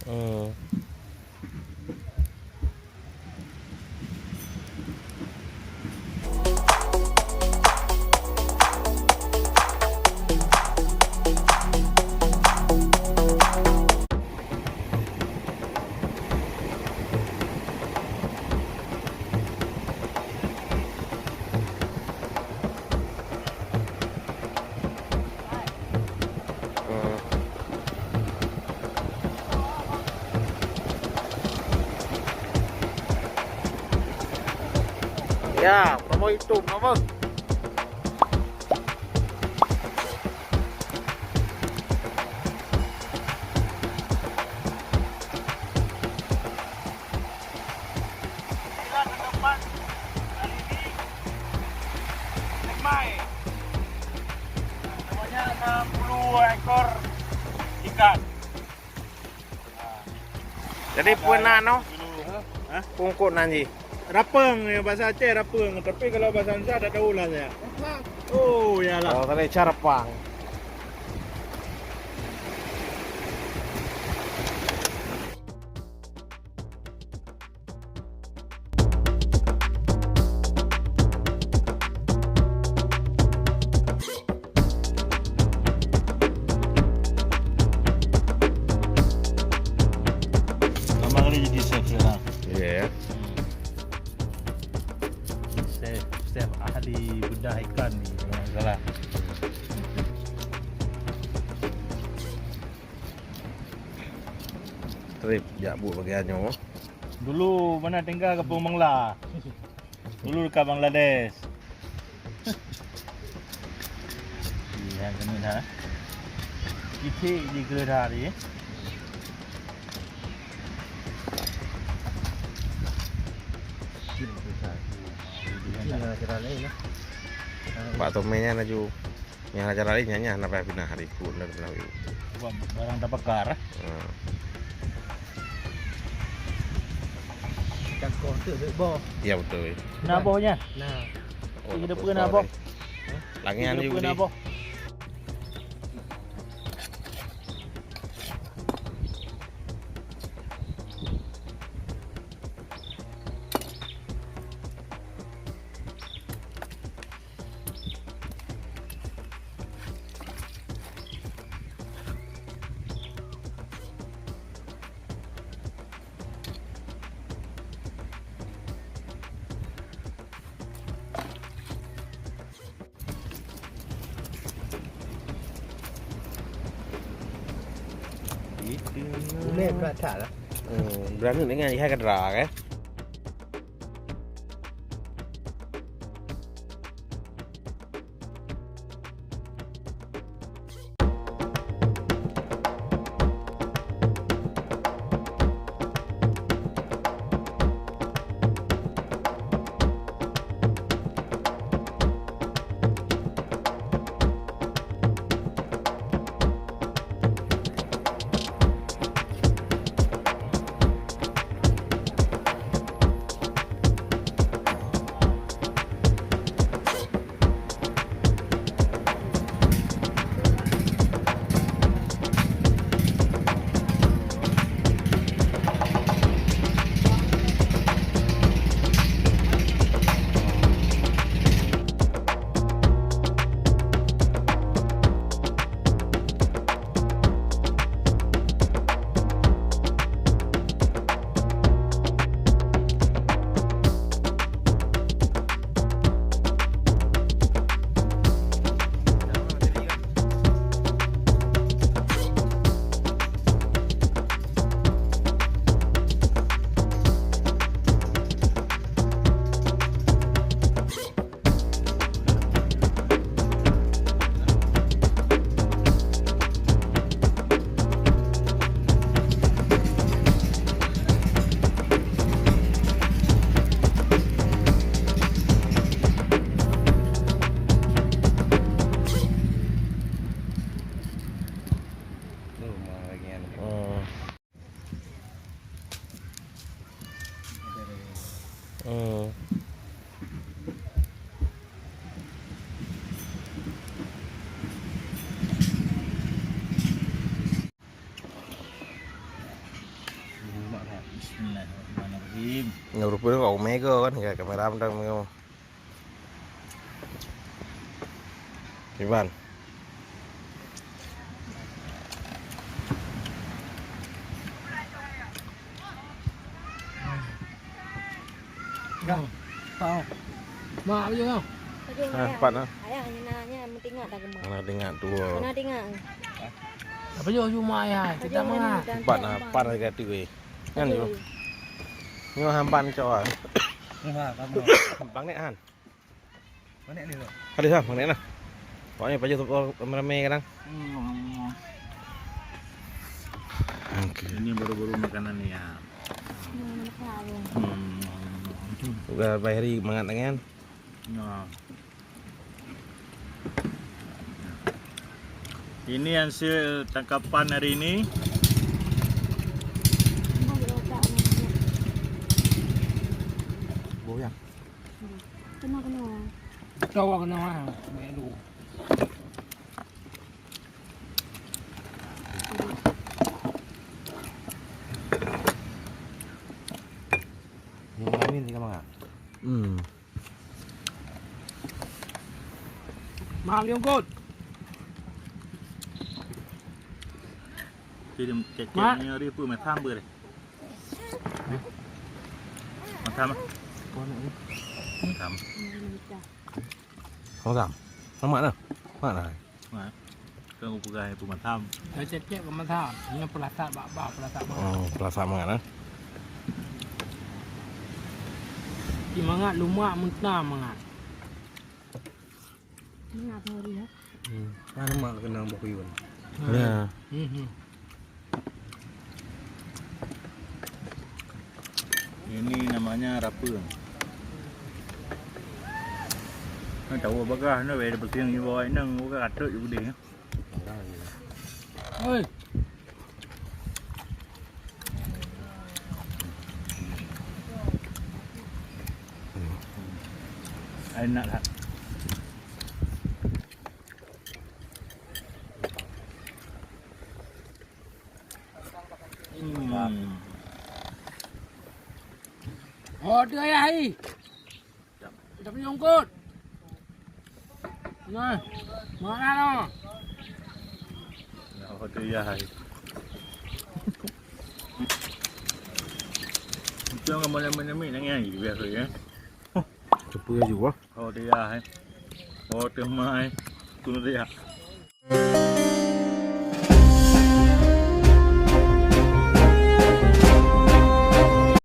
อืมอืมya mau itu apa Semuanya 60 ekor ikan. jadi punan no Hah? pungkut nanti Rapeng ya bahasa Aceh rapeng, tapi kalau bahasa Indonesia ada tahu lah saya. Oh, iyalah. kalau tadi carpang Lama kali jadi chef sekarang. iya ya Chef ahli bedah ikan nih, jangan salah. trip ya bu bagiannya Dulu mana tinggal Kampung Mangla. Dulu dekat Bangladesh. Iya, kena dah. Kita di Gerah ni. Pak Tomenya naju yang acara lain nyanyi napa pindah hari ku dan nawi Barang dah bakar. Cangkok tu dek bo. iya betul Nah bohnya. Nah, Kita pun apa? langian juga di apa? umeh berata lah. berani dengan hai kadra ke Bữa có mấy cơ kan kayak kamera đang mau. Ivan. Tao. Mà bây giờ không? Pan ah. Ayah nanya mau tinggal tak gemuk. Mana dengar tua. Mana tinggal? Bây giờ cuma ya, kita mah. Pan ah, pan kayak tu kan yo. Nyo hampan cho à. Bang nek han. Có nè được. Ada ha, bang nek nah. Pokoknya baju rame kadang. Ini baru-baru makanan ya. Udah bayari mangat dengan. Nah. Ini hasil tangkapan hari ini. Goyang. Kena. Tahu kena mẹ đủ. Yang lain ni kamang. Mà liêu cốt. Thì cek-ceknya dia pun macam ber. Macam. Macam. Không giảm. Nó mặn à? Mặn này. Nah. Kan upugai pun macam. Cek-cek ke mata. Ini pelasat bak pelasat. Oh, perasa mangat ah. Di mangat lumak mentah mangat. Mengapa dia? Mana mak kena bokuyun. Ya. Ini namanya rapung. Nó chậu bagah nó về bực riêng như voi nâng cái gạch trước vụ điện. Ơi. Anh nặng thật. Tươi ai. Tập nhông cốt. Này, mở ra đó. Nó tươi dài. Chưa có mình đang nghe gì việc rồi á. Chụp bữa juga. Tươi dài. Tươi mai. Tươi dài.